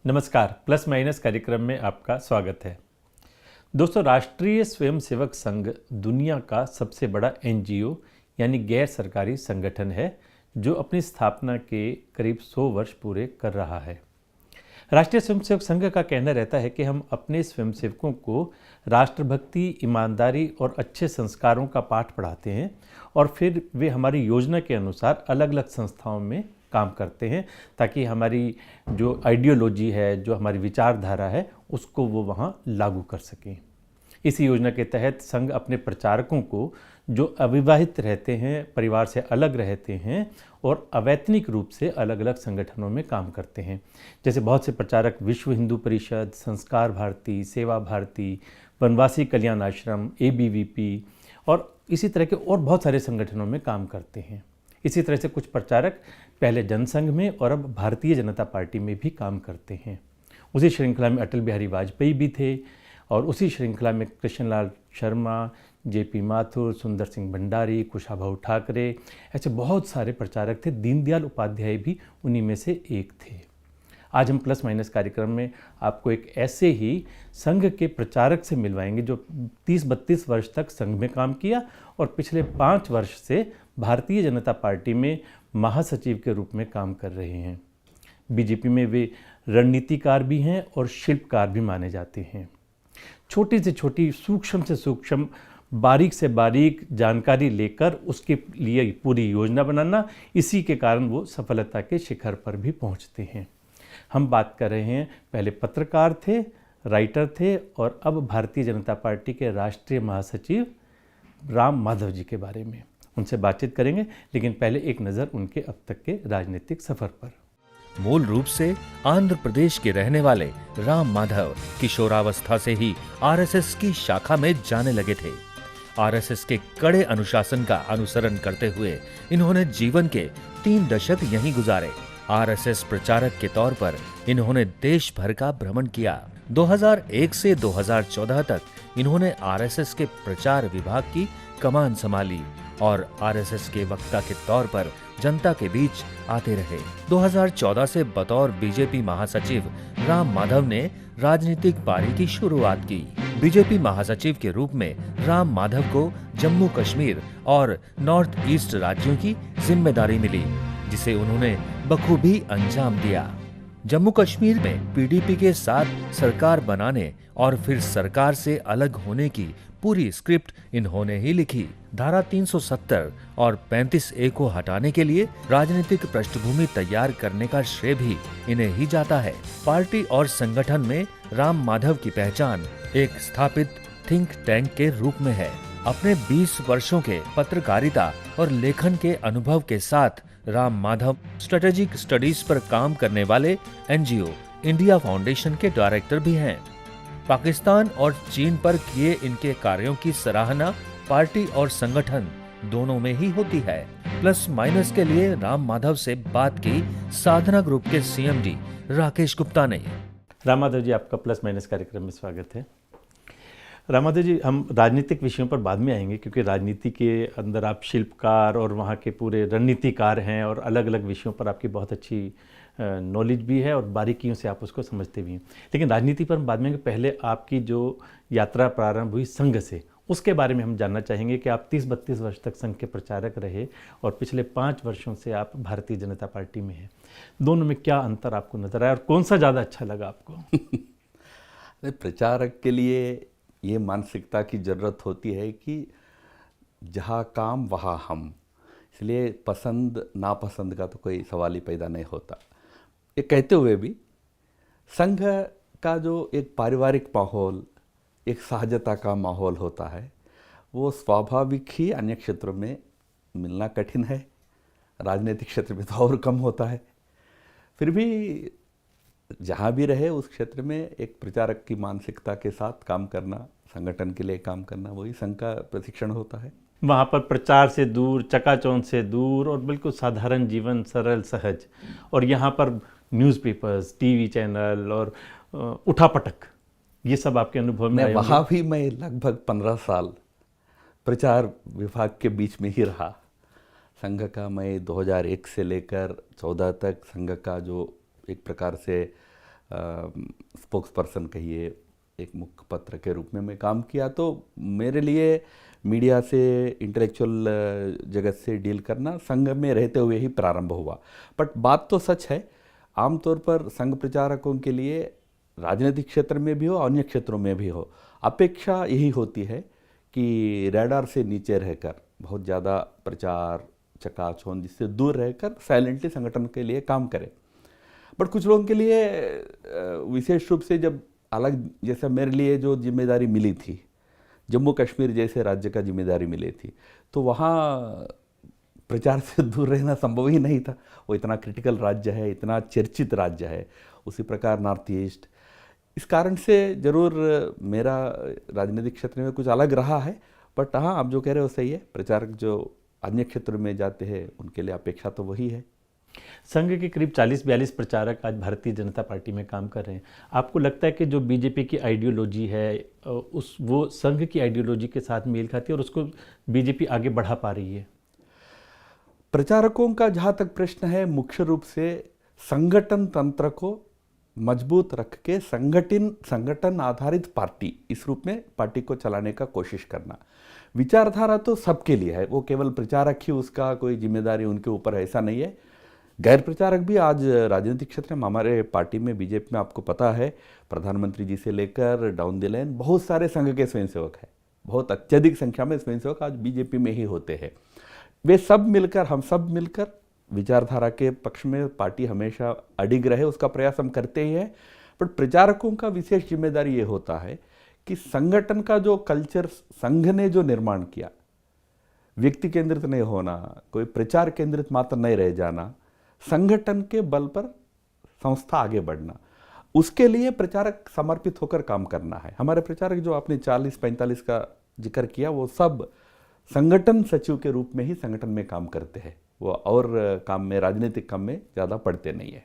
नमस्कार, plus minus कार्यक्रम में आपका स्वागत है। दोस्तों, राष्ट्रीय स्वयंसेवक संघ दुनिया का सबसे बड़ा एनजीओ यानी गैर सरकारी संगठन है जो अपनी स्थापना के करीब 100 वर्ष पूरे कर रहा है। राष्ट्रीय स्वयंसेवक संघ का कहना रहता है कि हम अपने स्वयंसेवकों को राष्ट्रभक्ति, ईमानदारी और अच्छे संस्कारों का पाठ पढ़ाते हैं और फिर वे हमारी योजना के अनुसार अलग अलग संस्थाओं में काम करते हैं ताकि हमारी जो आइडियोलॉजी है, जो हमारी विचारधारा है, उसको वो वहाँ लागू कर सकें। इस योजना के तहत संघ अपने प्रचारकों को जो अविवाहित रहते हैं, परिवार से अलग रहते हैं और अवैतनिक रूप से अलग अलग संगठनों में काम करते हैं, जैसे बहुत से प्रचारक विश्व हिंदू परिषद, संस्कार भारती, सेवा भारती, वनवासी कल्याण आश्रम, ABVP और इसी तरह के और बहुत सारे संगठनों में काम करते हैं। इसी तरह से कुछ प्रचारक पहले जनसंघ में और अब भारतीय जनता पार्टी में भी काम करते हैं। उसी श्रृंखला में अटल बिहारी वाजपेयी भी थे और उसी श्रृंखला में कृष्णलाल शर्मा, JP माथुर, सुंदर सिंह भंडारी, कुशाभाऊ ठाकरे, ऐसे बहुत सारे प्रचारक थे। दीनदयाल उपाध्याय भी उन्हीं में से एक थे। आज हम प्लस माइनस कार्यक्रम में आपको एक ऐसे ही संघ के प्रचारक से मिलवाएंगे जो 30-32 वर्ष तक संघ में काम किया और पिछले 5 वर्ष से भारतीय जनता पार्टी में महासचिव के रूप में काम कर रहे हैं। बीजेपी में वे रणनीतिकार भी हैं और शिल्पकार भी माने जाते हैं। छोटी से छोटी, सूक्ष्म से सूक्ष्म, बारीक से बारीक जानकारी लेकर उसके लिए पूरी योजना बनाना, इसी के कारण वो सफलता के शिखर पर भी पहुंचते हैं। हम बात कर रहे हैं, पहले पत्रकार थे, राइटर थे और अब भारतीय जनता पार्टी के राष्ट्रीय महासचिव राम माधव जी के बारे में। उनसे बातचीत करेंगे, लेकिन पहले एक नज़र उनके अब तक के राजनीतिक सफर पर। मूल रूप से आंध्र प्रदेश के रहने वाले राम माधव किशोरावस्था से ही आरएसएस की शाखा में जाने लगे थे। आरएसएस के कड़े अनुशासन का अनुसरण करते हुए इन्होंने जीवन के 3 दशक यहीं गुजारे। आरएसएस प्रचारक के तौर पर इन्होंने देश भर का भ्रमण किया। 2001 से 2014 तक इन्होंने आरएसएस के प्रचार विभाग की कमान संभाली और आरएसएस के वक्ता के तौर पर जनता के बीच आते रहे। 2014 से बतौर बीजेपी महासचिव राम माधव ने राजनीतिक पारी की शुरुआत की। बीजेपी महासचिव के रूप में राम माधव को जम्मू कश्मीर और नॉर्थ ईस्ट राज्यों की जिम्मेदारी मिली, जिसे उन्होंने बखूबी अंजाम दिया। जम्मू कश्मीर में PDP के साथ सरकार बनाने और फिर सरकार से अलग होने की पूरी स्क्रिप्ट इन्होंने ही लिखी। धारा 370 और 35A को हटाने के लिए राजनीतिक पृष्ठभूमि तैयार करने का श्रेय भी इन्हें ही जाता है। पार्टी और संगठन में राम माधव की पहचान एक स्थापित थिंक टैंक के रूप में है। अपने 20 वर्षों के पत्रकारिता और लेखन के अनुभव के साथ राम माधव स्ट्रेटेजिक स्टडीज पर काम करने वाले NGO इंडिया फाउंडेशन के डायरेक्टर भी हैं। पाकिस्तान और चीन पर किए इनके कार्यों की सराहना पार्टी और संगठन दोनों में ही होती है। प्लस माइनस के लिए राम माधव से बात की साधना ग्रुप के CMD राकेश गुप्ता ने। राम माधव जी, आपका प्लस माइनस कार्यक्रम में स्वागत है। राम माधव जी, हम राजनीतिक विषयों पर बाद में आएंगे क्योंकि राजनीति के अंदर आप शिल्पकार और वहाँ के पूरे रणनीतिकार हैं और अलग अलग विषयों पर आपकी बहुत अच्छी नॉलेज भी है और बारीकियों से आप उसको समझते भी हैं। लेकिन राजनीति पर हम बाद में आएंगे। पहले आपकी जो यात्रा प्रारंभ हुई संघ से, उसके बारे में हम जानना चाहेंगे कि आप 30-32 वर्ष तक संघ के प्रचारक रहे और पिछले 5 वर्षों से आप भारतीय जनता पार्टी में हैं। दोनों में क्या अंतर आपको नजर आया और कौन सा ज़्यादा अच्छा लगा आपको? प्रचारक के लिए ये मानसिकता की ज़रूरत होती है कि जहाँ काम वहाँ हम, इसलिए पसंद नापसंद का तो कोई सवाल ही पैदा नहीं होता। ये कहते हुए भी संघ का जो एक पारिवारिक माहौल, एक सहजता का माहौल होता है, वो स्वाभाविक ही अन्य क्षेत्रों में मिलना कठिन है। राजनीतिक क्षेत्र में तो और कम होता है। फिर भी जहाँ भी रहे उस क्षेत्र में एक प्रचारक की मानसिकता के साथ काम करना, संगठन के लिए काम करना, वही संघ का प्रशिक्षण होता है। वहाँ पर प्रचार से दूर, चकाचौंध से दूर और बिल्कुल साधारण जीवन, सरल सहज। और यहाँ पर न्यूज़पेपर्स, TV चैनल और उठापटक, ये सब आपके अनुभव में आए होंगे। वहाँ भी मैं लगभग 15 साल प्रचार विभाग के बीच में ही रहा। संघ का मैं 2001 से लेकर 14 तक संघ का जो एक प्रकार से स्पोक्स पर्सन कहिए, एक मुखपत्र के रूप में मैं काम किया। तो मेरे लिए मीडिया से, इंटेलेक्चुअल जगत से डील करना संघ में रहते हुए ही प्रारंभ हुआ। बट बात तो सच है, आमतौर पर संघ प्रचारकों के लिए राजनीतिक क्षेत्र में भी हो, अन्य क्षेत्रों में भी हो, अपेक्षा यही होती है कि रैडार से नीचे रहकर बहुत ज़्यादा प्रचार चकाचौंध जिससे दूर रहकर साइलेंटली संगठन के लिए काम करें। बट कुछ लोगों के लिए विशेष रूप से जब अलग, जैसे मेरे लिए जो जिम्मेदारी मिली थी, जम्मू कश्मीर जैसे राज्य का जिम्मेदारी मिली थी, तो वहाँ प्रचार से दूर रहना संभव ही नहीं था। वो इतना क्रिटिकल राज्य है, इतना चर्चित राज्य है। उसी प्रकार नॉर्थ ईस्ट, इस कारण से जरूर मेरा राजनीतिक क्षेत्र में कुछ अलग रहा है। बट हाँ, आप जो कह रहे हो सही है, प्रचारक जो अन्य क्षेत्र में जाते हैं उनके लिए अपेक्षा तो वही है। संघ के करीब 40-42 प्रचारक आज भारतीय जनता पार्टी में काम कर रहे हैं। आपको लगता है कि जो बीजेपी की आइडियोलॉजी है वो संघ की आइडियोलॉजी के साथ मेल खाती है और उसको बीजेपी आगे बढ़ा पा रही है? प्रचारकों का जहाँ तक प्रश्न है, मुख्य रूप से संगठन तंत्र को मजबूत रख के संगठन आधारित पार्टी, इस रूप में पार्टी को चलाने का कोशिश करना। विचारधारा तो सबके लिए है, वो केवल प्रचारक ही उसका कोई जिम्मेदारी उनके ऊपर ऐसा नहीं है। गैर प्रचारक भी आज राजनीतिक क्षेत्र में, हमारे पार्टी में बीजेपी में आपको पता है, प्रधानमंत्री जी से लेकर डाउन द लाइन बहुत सारे संघ के स्वयंसेवक हैं। बहुत अत्यधिक संख्या में स्वयंसेवक आज बीजेपी में ही होते हैं। वे सब मिलकर, हम सब मिलकर विचारधारा के पक्ष में पार्टी हमेशा अडिग रहे, उसका प्रयास हम करते ही हैं। बट प्रचारकों का विशेष जिम्मेदारी ये होता है कि संगठन का जो कल्चर संघ ने जो निर्माण किया, व्यक्ति केंद्रित नहीं होना, कोई प्रचार केंद्रित मात्र नहीं रह जाना, संगठन के बल पर संस्था आगे बढ़ना, उसके लिए प्रचारक समर्पित होकर काम करना है। हमारे प्रचारक जो आपने 40-45 का जिक्र किया, वो सब संगठन सचिव के रूप में ही संगठन में काम करते हैं। वो और काम में, राजनीतिक काम में ज़्यादा पड़ते नहीं है।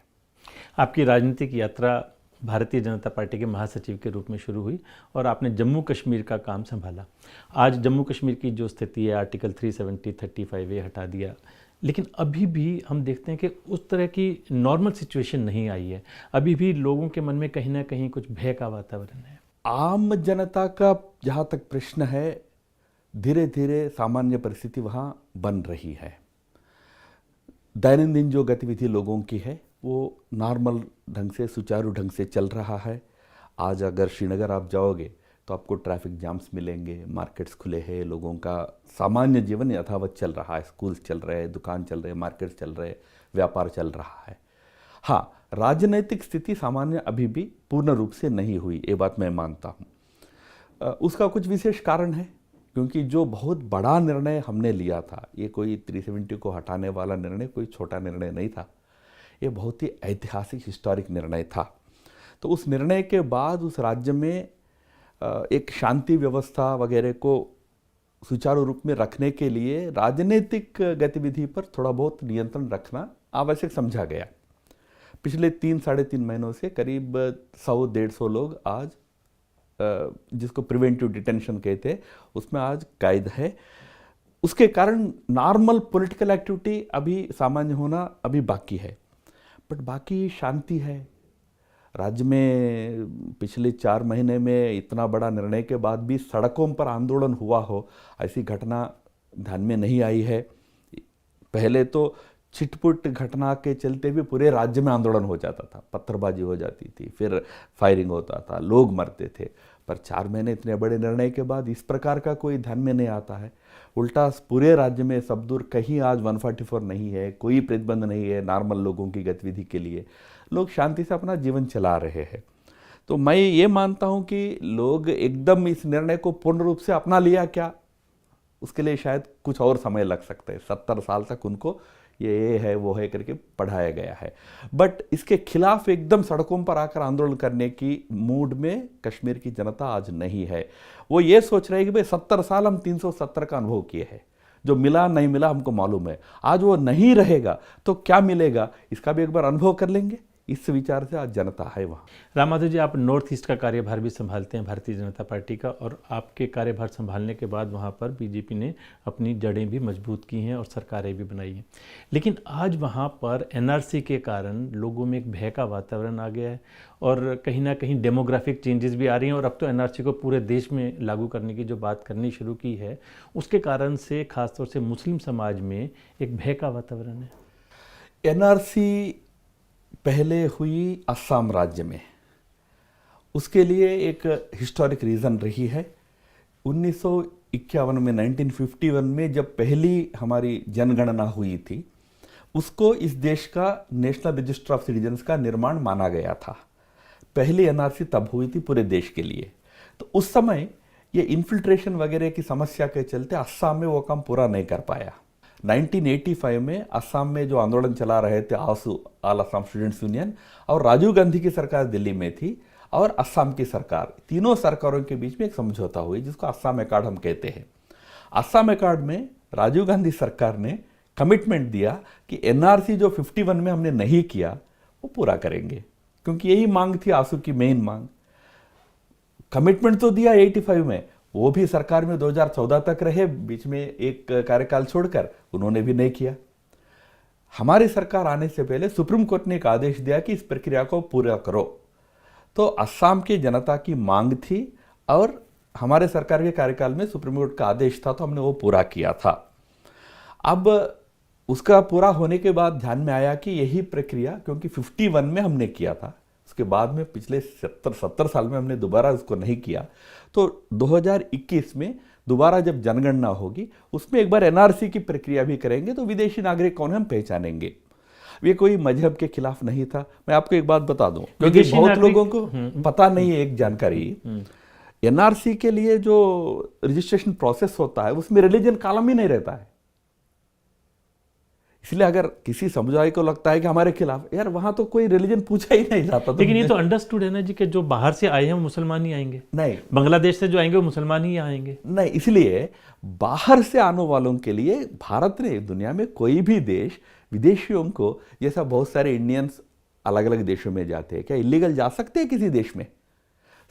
आपकी राजनीतिक यात्रा भारतीय जनता पार्टी के महासचिव के रूप में शुरू हुई और आपने जम्मू कश्मीर का काम संभाला। आज जम्मू कश्मीर की जो स्थिति है, आर्टिकल 370, 35A हटा दिया, लेकिन अभी भी हम देखते हैं कि उस तरह की नॉर्मल सिचुएशन नहीं आई है। अभी भी लोगों के मन में कहीं ना कहीं कुछ भय का वातावरण है। आम जनता का जहाँ तक प्रश्न है, धीरे धीरे सामान्य परिस्थिति वहाँ बन रही है। दैनंदिन जो गतिविधि लोगों की है वो नॉर्मल ढंग से, सुचारू ढंग से चल रहा है। आज अगर श्रीनगर आप जाओगे तो आपको ट्रैफिक जाम्स मिलेंगे, मार्केट्स खुले हैं, लोगों का सामान्य जीवन यथावत चल रहा है, स्कूल्स चल रहे हैं, दुकान चल रहे हैं, मार्केट्स चल रहे हैं, व्यापार चल रहा है। हाँ, राजनैतिक स्थिति सामान्य अभी भी पूर्ण रूप से नहीं हुई, ये बात मैं मानता हूँ। उसका कुछ विशेष कारण है, क्योंकि जो बहुत बड़ा निर्णय हमने लिया था, ये कोई 370 को हटाने वाला निर्णय कोई छोटा निर्णय नहीं था, ये बहुत ही ऐतिहासिक हिस्टोरिक निर्णय था। तो उस निर्णय के बाद उस राज्य में एक शांति व्यवस्था वगैरह को सुचारू रूप में रखने के लिए राजनीतिक गतिविधि पर थोड़ा बहुत नियंत्रण रखना आवश्यक समझा गया। पिछले 3-3.5 महीनों से करीब 100-150 लोग आज, जिसको प्रिवेंटिव डिटेंशन कहते हैं, उसमें आज कैद है। उसके कारण नॉर्मल पॉलिटिकल एक्टिविटी अभी सामान्य होना अभी बाकी है, बट बाकी शांति है। राज्य में पिछले 4 महीने में इतना बड़ा निर्णय के बाद भी सड़कों पर आंदोलन हुआ हो, ऐसी घटना ध्यान में नहीं आई है। पहले तो छिटपुट घटना के चलते भी पूरे राज्य में आंदोलन हो जाता था, पत्थरबाजी हो जाती थी, फिर फायरिंग होता था, लोग मरते थे। पर 4 महीने इतने बड़े निर्णय के बाद इस प्रकार का कोई ध्यान में नहीं आता है। उल्टा पूरे राज्य में सब दूर कहीं आज 144 नहीं है, कोई प्रतिबंध नहीं है नॉर्मल लोगों की गतिविधि के लिए। लोग शांति से अपना जीवन चला रहे हैं। तो मैं ये मानता हूँ कि लोग एकदम इस निर्णय को पूर्ण रूप से अपना लिया क्या, उसके लिए शायद कुछ और समय लग सकता है। 70 साल तक उनको ये है वो है करके पढ़ाया गया है। बट इसके खिलाफ एकदम सड़कों पर आकर आंदोलन करने की मूड में कश्मीर की जनता आज नहीं है। वो ये सोच रहे हैं कि भाई 70 साल हम 370 का अनुभव किए हैं, जो मिला नहीं मिला हमको मालूम है, आज वो नहीं रहेगा तो क्या मिलेगा, इसका भी एक बार अनुभव कर लेंगे। इस विचार से आज जनता है वहाँ। राम माधव जी, आप नॉर्थ ईस्ट का कार्यभार भी संभालते हैं भारतीय जनता पार्टी का, और आपके कार्यभार संभालने के बाद वहाँ पर बीजेपी ने अपनी जड़ें भी मजबूत की हैं और सरकारें भी बनाई हैं। लेकिन आज वहाँ पर एनआरसी के कारण लोगों में एक भय का वातावरण आ गया है और कहीं ना कहीं डेमोग्राफिक चेंजेस भी आ रही हैं, और अब तो एनआरसी को पूरे देश में लागू करने की जो बात करनी शुरू की है, उसके कारण से खासतौर से मुस्लिम समाज में एक भय का वातावरण है। एनआरसी पहले हुई असम राज्य में, उसके लिए एक हिस्टोरिक रीज़न रही है। 1951 में 1951 में जब पहली हमारी जनगणना हुई थी, उसको इस देश का नेशनल रजिस्टर ऑफ सिटीजन्स का निर्माण माना गया था। पहली एनआरसी तब हुई थी पूरे देश के लिए। तो उस समय ये इन्फिल्ट्रेशन वगैरह की समस्या के चलते असम में वो काम पूरा नहीं कर पाया। 1985 में असम में जो आंदोलन चला रहे थे आसू, ऑल असम स्टूडेंट्स यूनियन, और राजीव गांधी की सरकार दिल्ली में थी और असम की सरकार, तीनों सरकारों के बीच में एक समझौता हुई जिसको असम अकॉर्ड हम कहते हैं। असम अकॉर्ड में राजीव गांधी सरकार ने कमिटमेंट दिया कि एनआरसी जो 51 में हमने नहीं किया वो पूरा करेंगे, क्योंकि यही मांग थी आसू की मेन मांग। कमिटमेंट तो दिया 85 में, वो भी सरकार में 2014 तक रहे, बीच में एक कार्यकाल छोड़कर उन्होंने भी नहीं किया। हमारी सरकार आने से पहले सुप्रीम कोर्ट ने एक आदेश दिया कि इस प्रक्रिया को पूरा करो। तो असम की जनता की मांग थी और हमारे सरकार के कार्यकाल में सुप्रीम कोर्ट का आदेश था, तो हमने वो पूरा किया था। अब उसका पूरा होने के बाद ध्यान में आया कि यही प्रक्रिया, क्योंकि 51 में हमने किया था, उसके बाद में पिछले 70 साल में हमने दोबारा उसको नहीं किया, तो 2021 में दोबारा जब जनगणना होगी उसमें एक बार एनआरसी की प्रक्रिया भी करेंगे, तो विदेशी नागरिक कौन है हम पहचानेंगे। ये कोई मजहब के खिलाफ नहीं था। मैं आपको एक बात बता दूं, क्योंकि बहुत लोगों को पता नहीं है एक जानकारी, एनआरसी के लिए जो रजिस्ट्रेशन प्रोसेस होता है उसमें रिलीजन कॉलम ही नहीं रहता है। इसलिए अगर किसी समुदाय को लगता है कि हमारे खिलाफ, यार वहां तो कोई रिलीजन पूछा ही नहीं जाता। लेकिन ये तो अंडरस्टूड है ना जी कि जो बाहर से आए हैं वो मुसलमान ही आएंगे। नहीं, बांग्लादेश से जो आएंगे वो मुसलमान ही आएंगे। नहीं, इसलिए बाहर से आने वालों के लिए भारत ने, दुनिया में कोई भी देश विदेशियों को, जैसा बहुत सारे इंडियंस अलग अलग देशों में जाते हैं, क्या इलीगल जा सकते हैं किसी देश में?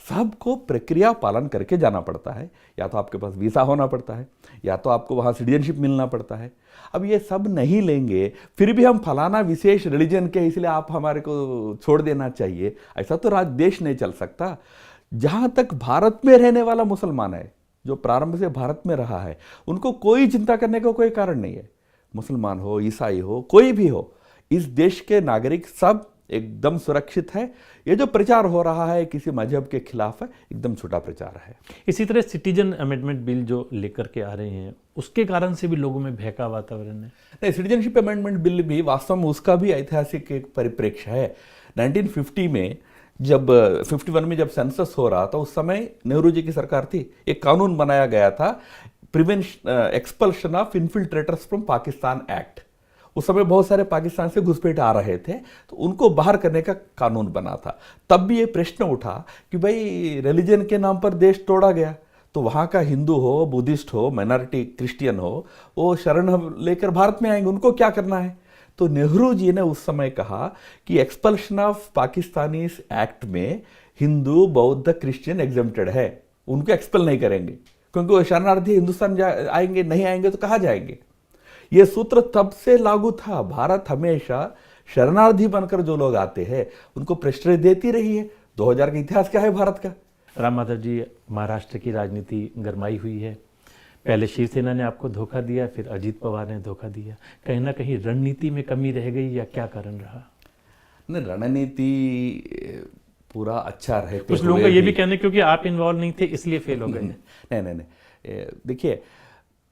सबको प्रक्रिया पालन करके जाना पड़ता है। या तो आपके पास वीज़ा होना पड़ता है, या तो आपको वहाँ सिटीजनशिप मिलना पड़ता है। अब ये सब नहीं लेंगे, फिर भी हम फलाना विशेष रिलीजन के इसलिए आप हमारे को छोड़ देना चाहिए, ऐसा तो देश नहीं चल सकता। जहाँ तक भारत में रहने वाला मुसलमान है, जो प्रारंभ से भारत में रहा है, उनको कोई चिंता करने का कोई कारण नहीं है। मुसलमान हो, ईसाई हो, कोई भी हो, इस देश के नागरिक सब एकदम सुरक्षित है। ये जो प्रचार हो रहा है किसी मजहब के खिलाफ है, एकदम छोटा प्रचार है। इसी तरह सिटीजन अमेंडमेंट बिल जो लेकर के आ रहे हैं, उसके कारण से भी लोगों में भय का वातावरण है। नहीं, सिटीजनशिप अमेंडमेंट बिल भी वास्तव में उसका भी ऐतिहासिक एक परिप्रेक्ष्य है। 1950 में जब 51 में जब सेंसस हो रहा था, उस समय नेहरू जी की सरकार थी, एक कानून बनाया गया था, prevention expulsion of infiltrators from Pakistan act. उस समय बहुत सारे पाकिस्तान से घुसपैठ आ रहे थे, तो उनको बाहर करने का कानून बना था। तब भी ये प्रश्न उठा कि भाई रिलीजन के नाम पर देश तोड़ा गया, तो वहाँ का हिंदू हो, बुद्धिस्ट हो, माइनॉरिटी क्रिश्चियन हो, वो शरण लेकर भारत में आएंगे, उनको क्या करना है? तो नेहरू जी ने उस समय कहा कि एक्सपल्शन ऑफ पाकिस्तानी एक्ट में हिंदू, बौद्ध, क्रिश्चियन एग्जेम्प्टेड है, उनको एक्सपेल नहीं करेंगे, क्योंकि वो शरणार्थी हिंदुस्तान आएंगे, नहीं आएंगे तो कहाँ जाएंगे। ये सूत्र तब से लागू था। भारत हमेशा शरणार्थी बनकर जो लोग आते हैं उनको प्रश्रय देती रही है। 2000 का इतिहास क्या है भारत का? राम माधव जी, महाराष्ट्र की राजनीति गरमाई हुई है। पहले शिवसेना ने आपको धोखा दिया, फिर अजीत पवार ने धोखा दिया। कहीं ना कहीं रणनीति में कमी रह गई या क्या कारण रहा? नहीं, रणनीति पूरा अच्छा रहते कुछ लोगों का ये भी कहना है क्योंकि आप इन्वॉल्व नहीं थे इसलिए फेल हो गए। नहीं, देखिए,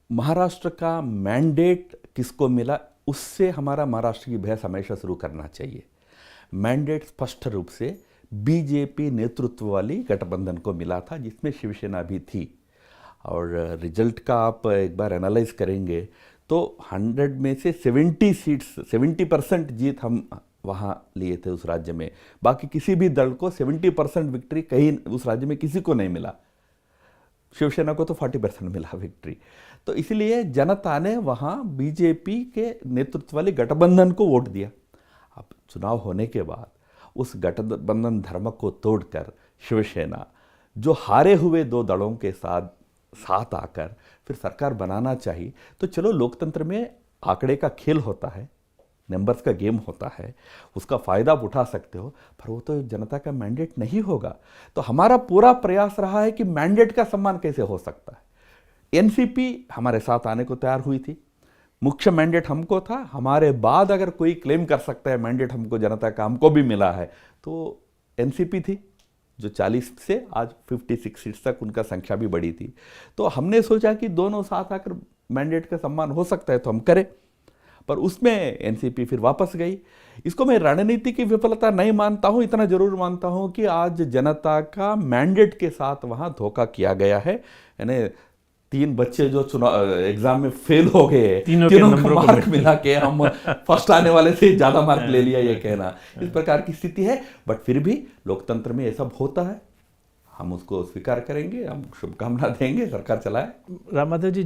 महाराष्ट्र का मैंडेट किसको मिला, उससे हमारा महाराष्ट्र की बहस हमेशा शुरू करना चाहिए। मैंडेट स्पष्ट रूप से बीजेपी नेतृत्व वाली गठबंधन को मिला था, जिसमें शिवसेना भी थी। और रिजल्ट का आप एक बार एनालाइज करेंगे तो 100 में से 70 सीट्स, 70% जीत हम वहाँ लिए थे उस राज्य में। बाकी किसी भी दल को 70% विक्ट्री कहीं उस राज्य में किसी को नहीं मिला। शिवसेना को तो 40% मिला विक्ट्री। तो इसलिए जनता ने वहाँ बीजेपी के नेतृत्व वाले गठबंधन को वोट दिया। अब चुनाव होने के बाद उस गठबंधन धर्म को तोड़कर शिवसेना जो हारे हुए दो दलों के साथ आकर फिर सरकार बनाना चाहिए। तो चलो, लोकतंत्र में आंकड़े का खेल होता है, नंबर्स का गेम होता है, उसका फ़ायदा आप उठा सकते हो, पर वो तो जनता का मैंडेट नहीं होगा। तो हमारा पूरा प्रयास रहा है कि मैंडेट का सम्मान कैसे हो सकता है। एनसीपी हमारे साथ आने को तैयार हुई थी, मुख्य मैंडेट हमको था। हमारे बाद अगर कोई क्लेम कर सकता है मैंडेट हमको जनता का हमको भी मिला है, तो एनसीपी थी, जो 40 से आज 56 सीट्स तक उनका संख्या भी बढ़ी थी। तो हमने सोचा कि दोनों साथ आकर मैंडेट का सम्मान हो सकता है तो हम करें, पर उसमें एनसीपी फिर वापस गई। इसको मैं रणनीति की विफलता नहीं मानता हूं, इतना जरूर मानता हूं कि आज जनता का मैंडेट के साथ वहां धोखा किया गया है। यानी 3 बच्चे जो चुनाव एग्जाम में फेल हो गए, तीनों को मार्क मिला के हम फर्स्ट आने वाले से ज्यादा मार्क ले लिया, ये कहना इस प्रकार की स्थिति है। बट फिर भी लोकतंत्र में ये सब होता है, हम उसको स्वीकार करेंगे, हम शुभकामना देंगे, सरकार चलाए। राम माधव जी,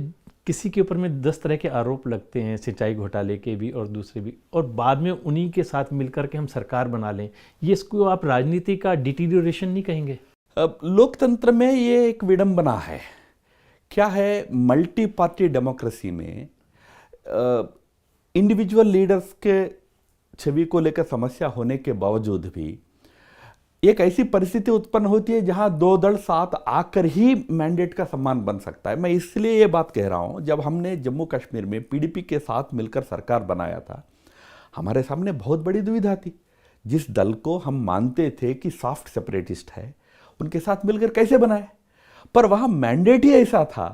किसी के ऊपर में 10 तरह के आरोप लगते हैं, सिंचाई घोटाले के भी और दूसरे भी, और बाद में उन्हीं के साथ मिलकर के हम सरकार बना लें, ये इसको आप राजनीति का डिटीरियोरेशन नहीं कहेंगे? अब लोकतंत्र में ये एक विडंबना है। क्या है, मल्टी पार्टी डेमोक्रेसी में इंडिविजुअल लीडर्स के छवि को लेकर समस्या होने के बावजूद भी एक ऐसी परिस्थिति उत्पन्न होती है जहां 2 दल साथ आकर ही मैंडेट का सम्मान बन सकता है। मैं इसलिए ये बात कह रहा हूं, जब हमने जम्मू कश्मीर में पीडीपी के साथ मिलकर सरकार बनाया था, हमारे सामने बहुत बड़ी दुविधा थी। जिस दल को हम मानते थे कि सॉफ्ट सेपरेटिस्ट है, उनके साथ मिलकर कैसे बनाए, पर वहां मैंडेट ही ऐसा था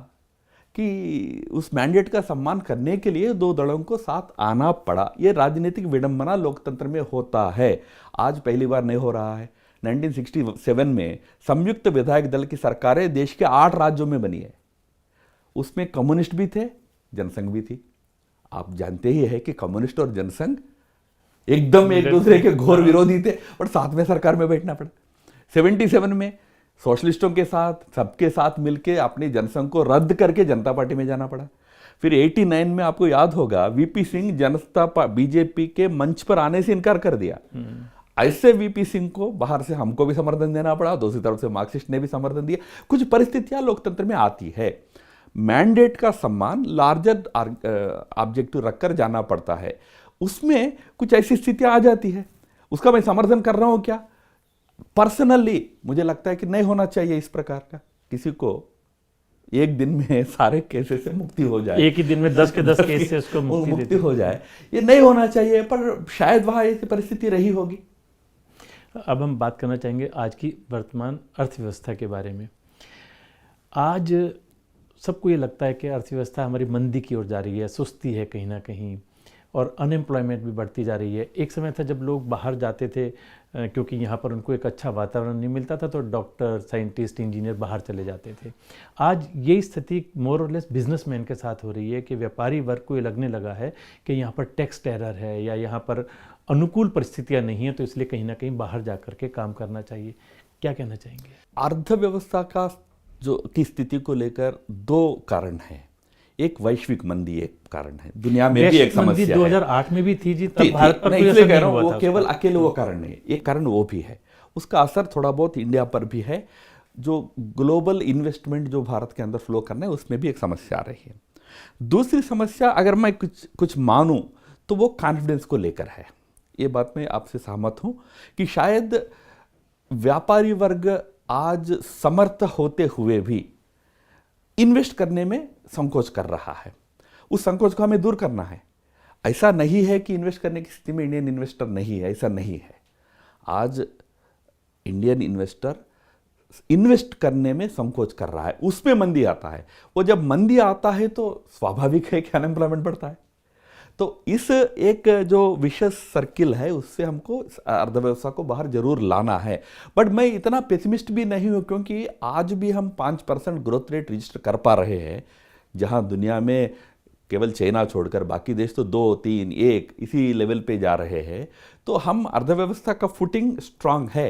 कि उस मैंडेट का सम्मान करने के लिए 2 दलों को साथ आना पड़ा। ये राजनीतिक विडंबना लोकतंत्र में होता है, आज पहली बार नहीं हो रहा है। 1967 में संयुक्त विधायक दल की सरकारें देश के 8 राज्यों में बनी है, उसमें कम्युनिस्ट भी थे, जनसंघ भी थी। आप जानते ही है कि कम्युनिस्ट और जनसंघ एकदम एक दूसरे के घोर विरोधी थे, और साथ में सरकार में बैठना पड़ा। 77 में सोशलिस्टों के साथ, सबके साथ मिलकर अपनी जनसंघ को रद्द करके जनता पार्टी में जाना पड़ा। फिर 89 में आपको याद होगा, वीपी सिंह बीजेपी के मंच पर आने से इनकार कर दिया। ऐसे वीपी सिंह को बाहर से हमको भी समर्थन देना पड़ा, दूसरी तरफ से मार्क्सिस्ट ने भी समर्थन दिया। कुछ परिस्थितियां लोकतंत्र में आती है, मैंडेट का सम्मान लार्जर ऑब्जेक्टिव रखकर जाना पड़ता है। उसमें कुछ ऐसी स्थितियां आ जाती है, उसका मैं समर्थन कर रहा हूं क्या? पर्सनली मुझे लगता है कि नहीं होना चाहिए इस प्रकार का, किसी को एक दिन में सारे केसेस से मुक्ति हो जाए, एक ही दिन में 10 के 10 केस से उसको मुक्ति हो जाए, ये नहीं होना चाहिए, पर शायद वहां ऐसी परिस्थिति रही होगी। अब हम बात करना चाहेंगे आज की वर्तमान अर्थव्यवस्था के बारे में। आज सबको ये लगता है कि अर्थव्यवस्था हमारी मंदी की ओर जा रही है, सुस्ती है कहीं ना कहीं, और अनएम्प्लॉयमेंट भी बढ़ती जा रही है। एक समय था जब लोग बाहर जाते थे क्योंकि यहाँ पर उनको एक अच्छा वातावरण नहीं मिलता था, तो डॉक्टर, साइंटिस्ट, इंजीनियर बाहर चले जाते थे। आज ये स्थिति मोर और लेस बिजनेसमैन के साथ हो रही है कि व्यापारी वर्ग को ये लगने लगा है कि यहाँ पर टैक्स टेरर है या यहाँ पर अनुकूल परिस्थितियाँ नहीं हैं, तो इसलिए कहीं ना कहीं बाहर जा कर के काम करना चाहिए। क्या कहना चाहेंगे? अर्थव्यवस्था की स्थिति को लेकर 2 कारण हैं। एक वैश्विक मंदी एक कारण है, दुनिया में भी एक समस्या है। 2008 में भी थी जी, तब भारत पर कोई असर नहीं हुआ वो था। केवल अकेले वो कारण नहीं, एक कारण वो भी है, उसका असर थोड़ा बहुत इंडिया पर भी है। जो ग्लोबल इन्वेस्टमेंट जो भारत के अंदर फ्लो करना है, उसमें भी एक समस्या आ रही है। दूसरी समस्या अगर मैं कुछ मानूं तो वो कॉन्फिडेंस को लेकर है। ये बात मैं आपसे सहमत हूं कि शायद व्यापारी वर्ग आज समर्थ होते हुए भी इन्वेस्ट करने में संकोच कर रहा है। उस संकोच को हमें दूर करना है। ऐसा नहीं है कि इन्वेस्ट करने की स्थिति में इंडियन इन्वेस्टर नहीं है, ऐसा नहीं है। आज इंडियन इन्वेस्टर इन्वेस्ट करने में संकोच कर रहा है, उसमें मंदी आता है। वो जब मंदी आता है तो स्वाभाविक है कि अनएम्प्लॉयमेंट बढ़ता है। तो इस एक जो विशेष सर्किल है, उससे हमको अर्थव्यवस्था को बाहर जरूर लाना है। बट मैं इतना पेसिमिस्ट भी नहीं हूं, क्योंकि आज भी हम 5% ग्रोथ रेट रजिस्टर कर पा रहे हैं, जहां दुनिया में केवल चाइना छोड़कर बाकी देश तो 2, 3, 1 इसी लेवल पे जा रहे हैं। तो हम अर्थव्यवस्था का फुटिंग स्ट्रांग है।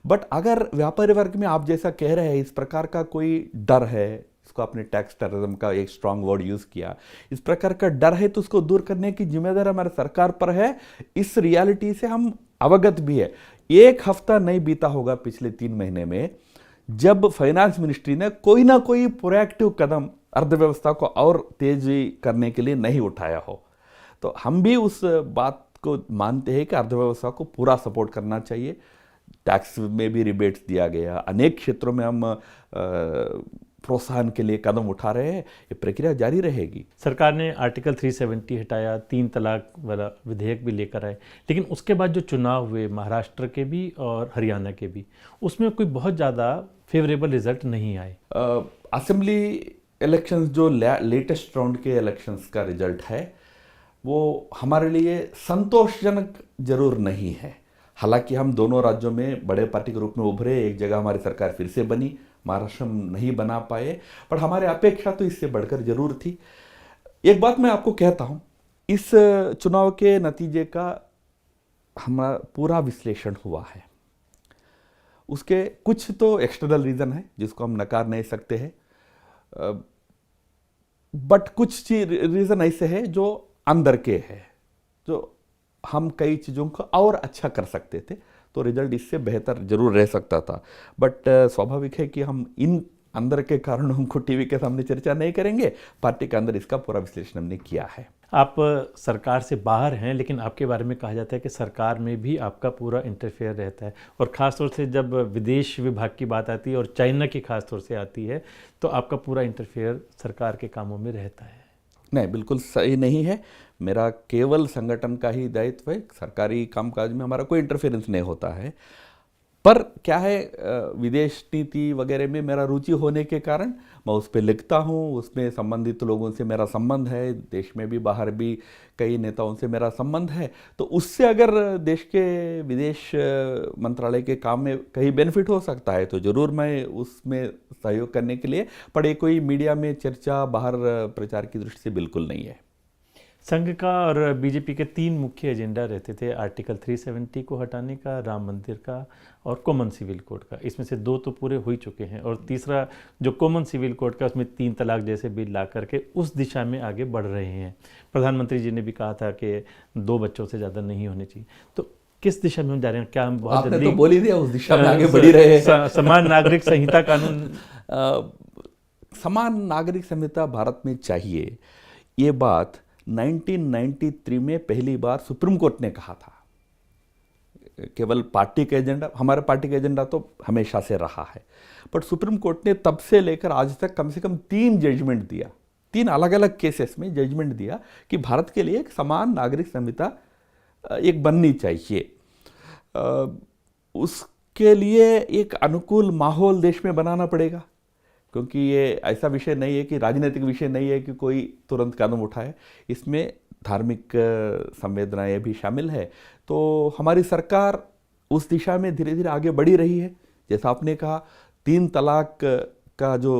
बट अगर व्यापारी वर्ग में आप जैसा कह रहे हैं इस प्रकार का कोई डर है, इसको आपने टैक्स टेररिज्म का एक स्ट्रांग वर्ड यूज किया, इस प्रकार का डर है, तो उसको दूर करने की जिम्मेदारी हमारे सरकार पर है। इस रियलिटी से हम अवगत भी है। एक हफ्ता नहीं बीता होगा पिछले 3 महीने में जब फाइनेंस मिनिस्ट्री ने कोई ना कोई प्रोएक्टिव कदम अर्थव्यवस्था को और तेजी करने के लिए नहीं उठाया हो। तो हम भी उस बात को मानते हैं कि अर्थव्यवस्था को पूरा सपोर्ट करना चाहिए। टैक्स में भी रिबेट्स दिया गया, अनेक क्षेत्रों में हम प्रोत्साहन के लिए कदम उठा रहे हैं, ये प्रक्रिया जारी रहेगी। सरकार ने आर्टिकल 370 हटाया, 3 तलाक वाला विधेयक भी लेकर आए, लेकिन उसके बाद जो चुनाव हुए महाराष्ट्र के भी और हरियाणा के भी, उसमें कोई बहुत ज़्यादा फेवरेबल रिजल्ट नहीं आए। असेंबली इलेक्शंस जो लेटेस्ट राउंड के इलेक्शंस का रिजल्ट है वो हमारे लिए संतोषजनक जरूर नहीं है। हालांकि हम दोनों राज्यों में बड़े पार्टी के रूप में उभरे, एक जगह हमारी सरकार फिर से बनी, महाराष्ट्र में नहीं बना पाए, पर हमारे अपेक्षा तो इससे बढ़कर जरूर थी। एक बात मैं आपको कहता हूं, इस चुनाव के नतीजे का हमारा पूरा विश्लेषण हुआ है। उसके कुछ तो एक्सटर्नल रीजन है जिसको हम नकार नहीं सकते हैं, बट कुछ रीजन ऐसे है जो अंदर के है, जो हम कई चीज़ों को और अच्छा कर सकते थे, तो रिजल्ट इससे बेहतर जरूर रह सकता था। बट स्वाभाविक है कि हम इन अंदर के कारणों को टीवी के सामने चर्चा नहीं करेंगे, पार्टी के अंदर इसका पूरा विश्लेषण हमने किया है। आप सरकार से बाहर हैं, लेकिन आपके बारे में कहा जाता है कि सरकार में भी आपका पूरा इंटरफेयर रहता है, और ख़ासतौर से जब विदेश विभाग की बात आती है और चाइना की खासतौर से आती है, तो आपका पूरा इंटरफेयर सरकार के कामों में रहता है। नहीं, बिल्कुल सही नहीं है। मेरा केवल संगठन का ही दायित्व है, सरकारी कामकाज में हमारा कोई इंटरफेरेंस नहीं होता है। पर क्या है, विदेश नीति वगैरह में मेरा रुचि होने के कारण मैं उस पर लिखता हूँ, उसमें संबंधित लोगों से मेरा संबंध है, देश में भी बाहर भी कई नेताओं से मेरा संबंध है। तो उससे अगर देश के विदेश मंत्रालय के काम में कहीं बेनिफिट हो सकता है तो ज़रूर मैं उसमें सहयोग करने के लिए, पर ये कोई मीडिया में चर्चा, बाहर प्रचार की दृष्टि से बिल्कुल नहीं है। संघ का और बीजेपी के 3 मुख्य एजेंडा रहते थे, आर्टिकल 370 को हटाने का, राम मंदिर का और कॉमन सिविल कोड का। इसमें से 2 तो पूरे हो ही चुके हैं, और तीसरा जो कॉमन सिविल कोड का, उसमें 3 तलाक जैसे बिल ला करके उस दिशा में आगे बढ़ रहे हैं। प्रधानमंत्री जी ने भी कहा था कि 2 बच्चों से ज़्यादा नहीं होने चाहिए। तो किस दिशा में हम जा रहे हैं? क्या हम बहुत आपने जल्दी तो बोल ही दिया, उस दिशा में आगे बढ़ ही रहे हैं। समान नागरिक संहिता कानून, समान नागरिक संहिता भारत में चाहिए, ये बात 1993 में पहली बार सुप्रीम कोर्ट ने कहा था। केवल पार्टी का एजेंडा, हमारे पार्टी का एजेंडा तो हमेशा से रहा है, बट सुप्रीम कोर्ट ने तब से लेकर आज तक कम से कम 3 जजमेंट दिया, 3 अलग अलग केसेस में जजमेंट दिया कि भारत के लिए एक समान नागरिक संहिता एक बननी चाहिए। उसके लिए एक अनुकूल माहौल देश में बनाना पड़ेगा, क्योंकि ये ऐसा विषय नहीं है कि राजनीतिक विषय नहीं है कि कोई तुरंत कदम उठाए, इसमें धार्मिक संवेदनाएं भी शामिल है। तो हमारी सरकार उस दिशा में धीरे धीरे आगे बढ़ी रही है। जैसा आपने कहा, 3 तलाक का जो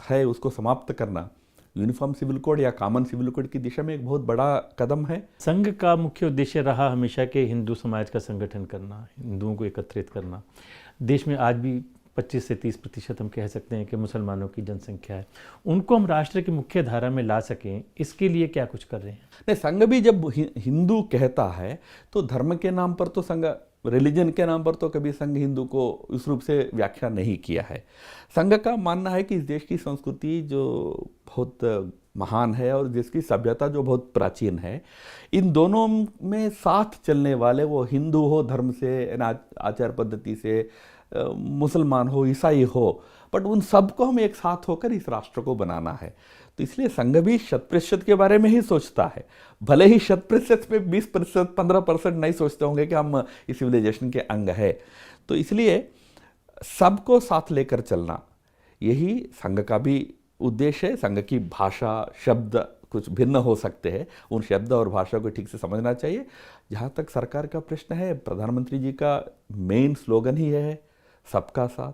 है उसको समाप्त करना यूनिफॉर्म सिविल कोड या कॉमन सिविल कोड की दिशा में एक बहुत बड़ा कदम है। संघ का मुख्य उद्देश्य रहा हमेशा के हिंदू समाज का संगठन करना, हिंदुओं को एकत्रित करना। देश में आज भी 25 से 30% हम कह सकते हैं कि मुसलमानों की जनसंख्या है, उनको हम राष्ट्र की मुख्य धारा में ला सकें, इसके लिए क्या कुछ कर रहे हैं? नहीं, संघ भी जब हिंदू कहता है तो धर्म के नाम पर तो संघ, रिलीजन के नाम पर तो कभी संघ हिंदू को इस रूप से व्याख्या नहीं किया है। संघ का मानना है कि इस देश की संस्कृति जो बहुत महान है और देश की सभ्यता जो बहुत प्राचीन है, इन दोनों में साथ चलने वाले, वो हिंदू हो धर्म से, आचार पद्धति से, मुसलमान हो, ईसाई हो, बट उन सबको हम एक साथ होकर इस राष्ट्र को बनाना है। तो इसलिए संघ भी 100% के बारे में ही सोचता है, भले ही 100% में 20%, 15% नहीं सोचते होंगे कि हम इस सिविलाइजेशन के अंग है। तो इसलिए सबको साथ लेकर चलना, यही संघ का भी उद्देश्य है। संघ की भाषा, शब्द कुछ भिन्न हो सकते हैं, उन शब्द और भाषा को ठीक से समझना चाहिए। जहाँ तक सरकार का प्रश्न है, प्रधानमंत्री जी का मेन स्लोगन ही है, सबका साथ,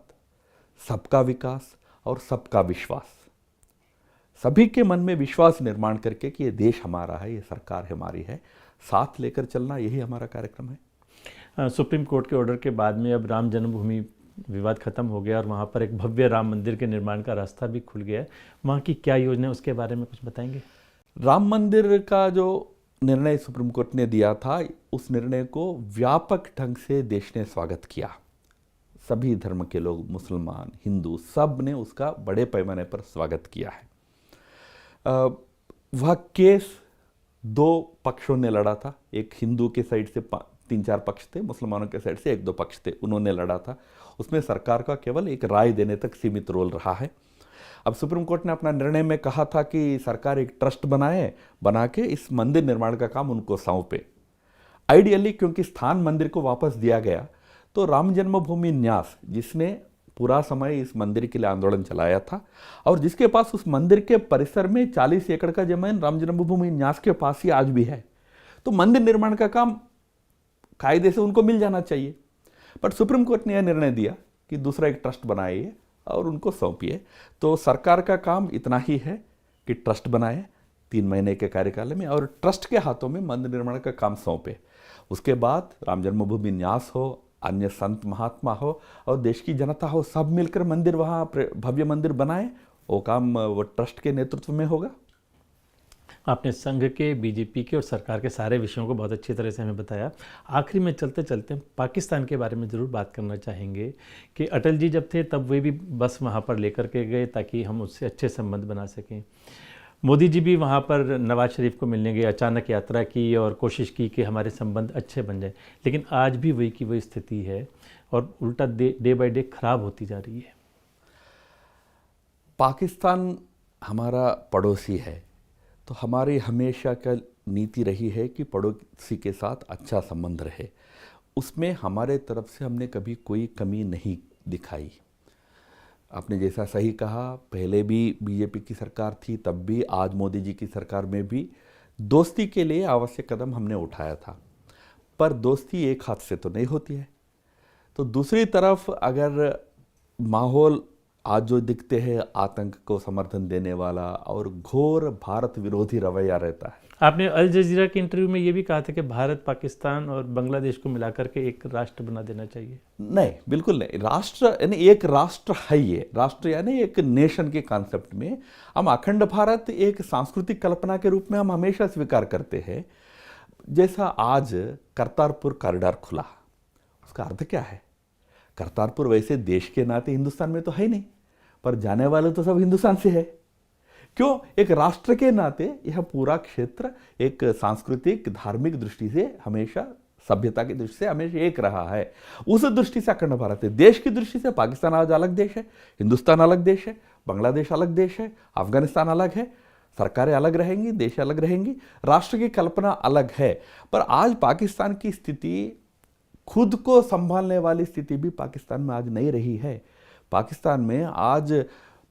सबका विकास और सबका विश्वास। सभी के मन में विश्वास निर्माण करके कि ये देश हमारा है, ये सरकार हमारी है, साथ लेकर चलना, यही हमारा कार्यक्रम है। सुप्रीम कोर्ट के ऑर्डर के बाद में अब राम जन्मभूमि विवाद खत्म हो गया और वहाँ पर एक भव्य राम मंदिर के निर्माण का रास्ता भी खुल गया है। वहाँ की क्या योजना है, उसके बारे में कुछ बताएंगे? राम मंदिर का जो निर्णय सुप्रीम कोर्ट ने दिया था, उस निर्णय को व्यापक ढंग से देश ने स्वागत किया। सभी धर्म के लोग, मुसलमान, हिंदू, सब ने उसका बड़े पैमाने पर स्वागत किया है। वह केस दो पक्षों ने लड़ा था। एक हिंदू के साइड से 3-4 पक्ष थे, मुसलमानों के साइड से 1-2 पक्ष थे, उन्होंने लड़ा था। उसमें सरकार का केवल एक राय देने तक सीमित रोल रहा है। अब सुप्रीम कोर्ट ने अपना निर्णय में कहा था कि सरकार एक ट्रस्ट बना के इस मंदिर निर्माण का काम उनको सौंपे। आइडियली क्योंकि स्थान मंदिर को वापस दिया गया, तो राम जन्मभूमि न्यास, जिसने पूरा समय इस मंदिर के लिए आंदोलन चलाया था और जिसके पास उस मंदिर के परिसर में 40 एकड़ का जमीन राम जन्मभूमि न्यास के पास ही आज भी है, तो मंदिर निर्माण का काम कायदे से उनको मिल जाना चाहिए। पर सुप्रीम कोर्ट ने यह निर्णय दिया कि दूसरा एक ट्रस्ट बनाइए और उनको सौंपिए। तो सरकार का काम इतना ही है कि ट्रस्ट बनाए 3 महीने के कार्यकाल में और ट्रस्ट के हाथों में मंदिर निर्माण का काम सौंपे। उसके बाद राम जन्मभूमि न्यास हो, अन्य संत महात्मा हो और देश की जनता हो, सब मिलकर मंदिर, वहाँ भव्य मंदिर बनाए। वो काम वो ट्रस्ट के नेतृत्व में होगा। आपने संघ के, बीजेपी के और सरकार के सारे विषयों को बहुत अच्छी तरह से हमें बताया। आखिरी में चलते चलते पाकिस्तान के बारे में ज़रूर बात करना चाहेंगे कि अटल जी जब थे तब वे भी बस वहाँ पर लेकर के गए ताकि हम उससे अच्छे संबंध बना सकें। मोदी जी भी वहाँ पर नवाज शरीफ को मिलने गए, अचानक यात्रा की और कोशिश की कि हमारे संबंध अच्छे बन जाए, लेकिन आज भी वही की वही स्थिति है और उल्टा डे बाय डे खराब होती जा रही है। पाकिस्तान हमारा पड़ोसी है, तो हमारी हमेशा का नीति रही है कि पड़ोसी के साथ अच्छा संबंध रहे। उसमें हमारे तरफ से हमने कभी कोई कमी नहीं दिखाई। आपने जैसा सही कहा, पहले भी बीजेपी की सरकार थी, तब भी, आज मोदी जी की सरकार में भी दोस्ती के लिए आवश्यक कदम हमने उठाया था। पर दोस्ती एक हाथ से तो नहीं होती है। तो दूसरी तरफ अगर माहौल आज जो दिखते हैं, आतंक को समर्थन देने वाला और घोर भारत विरोधी रवैया रहता है। आपने अल जजीरा के इंटरव्यू में ये भी कहा था कि भारत, पाकिस्तान और बांग्लादेश को मिलाकर के एक राष्ट्र बना देना चाहिए। नहीं, बिल्कुल नहीं। राष्ट्र यानी एक राष्ट्र है, ये राष्ट्र यानी एक नेशन के कॉन्सेप्ट में हम अखंड भारत एक सांस्कृतिक कल्पना के रूप में हम हमेशा स्वीकार करते हैं। जैसा आज करतारपुर कॉरिडोर खुला, उसका अर्थ क्या है? करतारपुर वैसे देश के नाते हिंदुस्तान में तो है नहीं, पर जाने वाले तो सब हिंदुस्तान से है। क्यों? एक राष्ट्र के नाते यह पूरा क्षेत्र एक सांस्कृतिक, धार्मिक दृष्टि से हमेशा, सभ्यता की दृष्टि से हमेशा एक रहा है। उस दृष्टि से अखंड भारत है। देश की दृष्टि से पाकिस्तान आज अलग देश है, हिंदुस्तान अलग देश है, बांग्लादेश अलग देश है, अफगानिस्तान अलग है। सरकारें अलग रहेंगी, देश अलग रहेंगी, राष्ट्र की कल्पना अलग है। पर आज पाकिस्तान की स्थिति, खुद को संभालने वाली स्थिति भी पाकिस्तान में आज नहीं रही है। पाकिस्तान में आज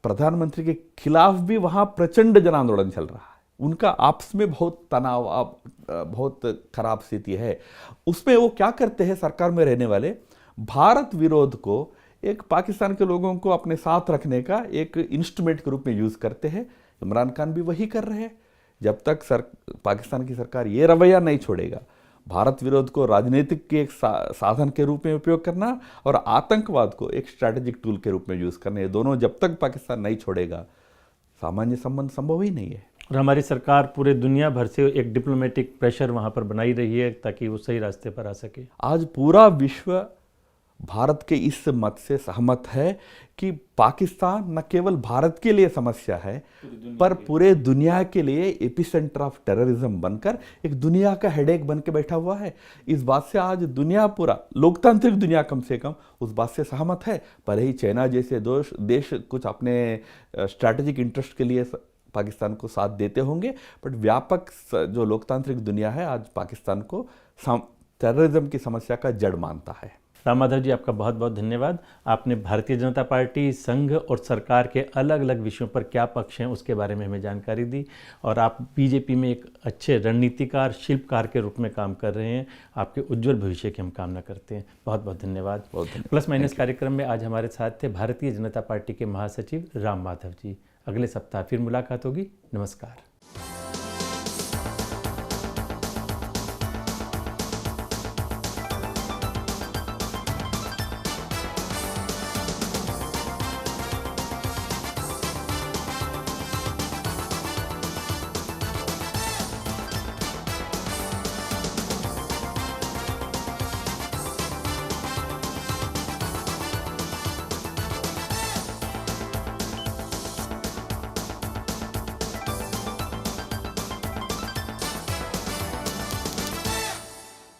प्रधानमंत्री के खिलाफ भी वहाँ प्रचंड जन आंदोलन चल रहा है। उनका आपस में बहुत तनाव, बहुत खराब स्थिति है। उसमें वो क्या करते हैं, सरकार में रहने वाले भारत विरोध को एक पाकिस्तान के लोगों को अपने साथ रखने का एक इंस्ट्रूमेंट के रूप में यूज़ करते हैं। इमरान खान भी वही कर रहे हैं। जब तक पाकिस्तान की सरकार ये रवैया नहीं छोड़ेगा, भारत विरोध को राजनीतिक के एक साधन के रूप में उपयोग करना और आतंकवाद को एक स्ट्रैटेजिक टूल के रूप में यूज़ करना, ये दोनों जब तक पाकिस्तान नहीं छोड़ेगा, सामान्य संबंध संभव ही नहीं है। और हमारी सरकार पूरे दुनिया भर से एक डिप्लोमेटिक प्रेशर वहाँ पर बनाई रही है ताकि वो सही रास्ते पर आ सके। आज पूरा विश्व भारत के इस मत से सहमत है कि पाकिस्तान न केवल भारत के लिए समस्या है, पर पूरे दुनिया के लिए एपिसेंटर ऑफ टेररिज्म बनकर एक दुनिया का हेडेक बन के बैठा हुआ है। इस बात से आज दुनिया, पूरा लोकतांत्रिक दुनिया कम से कम उस बात से सहमत है। भले ही चाइना जैसे देश कुछ अपने स्ट्रैटेजिक इंटरेस्ट के लिए पाकिस्तान को साथ देते होंगे, बट व्यापक जो लोकतांत्रिक दुनिया है आज पाकिस्तान को टेररिज्म की समस्या का जड़ मानता है। राम माधव जी, आपका बहुत बहुत धन्यवाद। आपने भारतीय जनता पार्टी, संघ और सरकार के अलग अलग विषयों पर क्या पक्ष हैं उसके बारे में हमें जानकारी दी और आप बीजेपी में एक अच्छे रणनीतिकार, शिल्पकार के रूप में काम कर रहे हैं। आपके उज्जवल भविष्य की हम कामना करते हैं। बहुत बहुत धन्यवाद। प्लस माइनस कार्यक्रम में आज हमारे साथ थे भारतीय जनता पार्टी के महासचिव राम माधव जी। अगले सप्ताह फिर मुलाकात होगी। नमस्कार।